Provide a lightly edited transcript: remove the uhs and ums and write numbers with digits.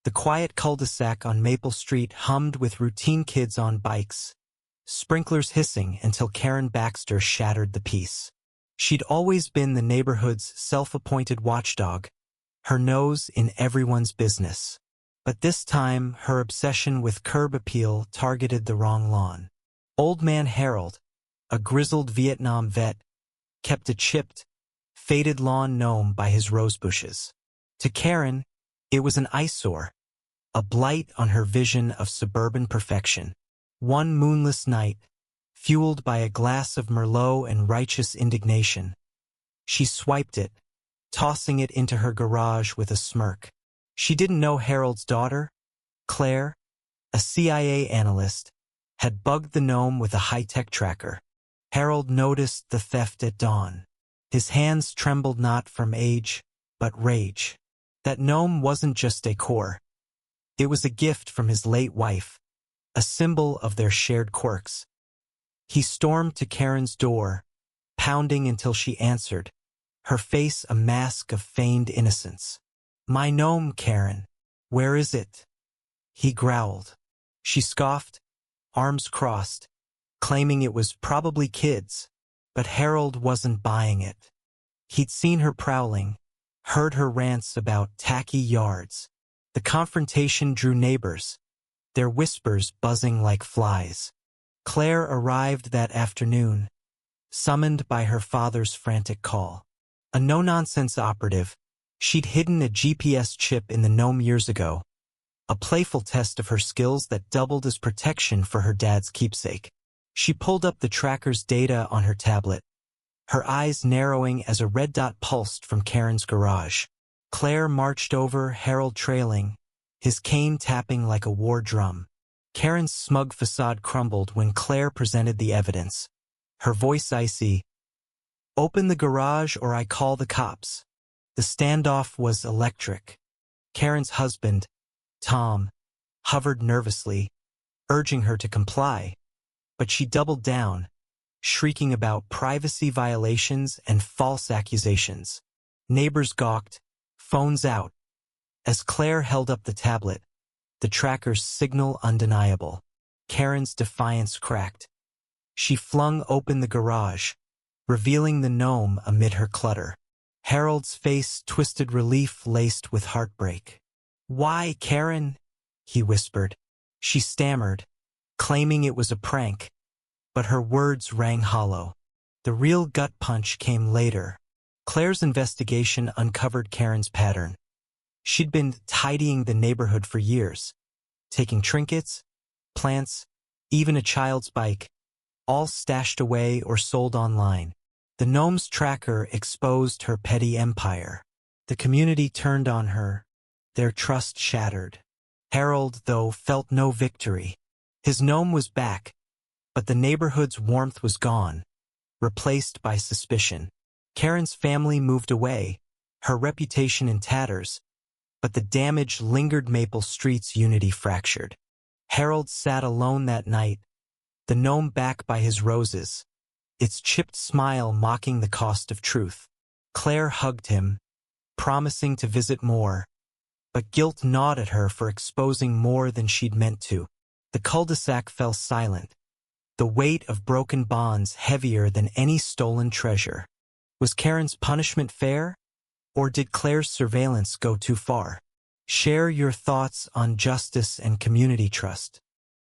The quiet cul-de-sac on Maple Street hummed with routine kids on bikes, sprinklers hissing until Karen Baxter shattered the peace. She'd always been the neighborhood's self-appointed watchdog, her nose in everyone's business. But this time, her obsession with curb appeal targeted the wrong lawn. Old Man Harold, a grizzled Vietnam vet, kept a chipped, faded lawn gnome by his rosebushes. To Karen, it was an eyesore, a blight on her vision of suburban perfection. One moonless night, fueled by a glass of Merlot and righteous indignation, she swiped it, tossing it into her garage with a smirk. She didn't know Harold's daughter, Claire, a CIA analyst, had bugged the gnome with a high-tech tracker. Harold noticed the theft at dawn. His hands trembled not from age, but rage. That gnome wasn't just decor. It was a gift from his late wife, a symbol of their shared quirks. He stormed to Karen's door, pounding until she answered, her face a mask of feigned innocence. "My gnome, Karen. Where is it?" He growled. She scoffed, arms crossed, claiming it was probably kids, but Harold wasn't buying it. He'd seen her prowling, heard her rants about tacky yards. The confrontation drew neighbors, their whispers buzzing like flies. Claire arrived that afternoon, summoned by her father's frantic call. A no-nonsense operative, she'd hidden a GPS chip in the gnome years ago, a playful test of her skills that doubled as protection for her dad's keepsake. She pulled up the tracker's data on her tablet, her eyes narrowing as a red dot pulsed from Karen's garage. Claire marched over, Harold trailing, his cane tapping like a war drum. Karen's smug facade crumbled when Claire presented the evidence, her voice icy. "Open the garage or I call the cops." The standoff was electric. Karen's husband, Tom, hovered nervously, urging her to comply. But she doubled down, shrieking about privacy violations and false accusations. Neighbors gawked, phones out. As Claire held up the tablet, the tracker's signal undeniable, Karen's defiance cracked. She flung open the garage, revealing the gnome amid her clutter. Harold's face twisted relief laced with heartbreak. "Why, Karen?" he whispered. She stammered, claiming it was a prank, but her words rang hollow. The real gut punch came later. Claire's investigation uncovered Karen's pattern. She'd been tidying the neighborhood for years, taking trinkets, plants, even a child's bike, all stashed away or sold online. The gnome's tracker exposed her petty empire. The community turned on her, their trust shattered. Harold, though, felt no victory. His gnome was back, but the neighborhood's warmth was gone, replaced by suspicion. Karen's family moved away, her reputation in tatters, but the damage lingered. Maple Street's unity fractured. Harold sat alone that night, the gnome back by his roses, its chipped smile mocking the cost of truth. Claire hugged him, promising to visit more, but guilt gnawed at her for exposing more than she'd meant to. The cul-de-sac fell silent, the weight of broken bonds heavier than any stolen treasure. Was Karen's punishment fair, or did Claire's surveillance go too far? Share your thoughts on justice and community trust.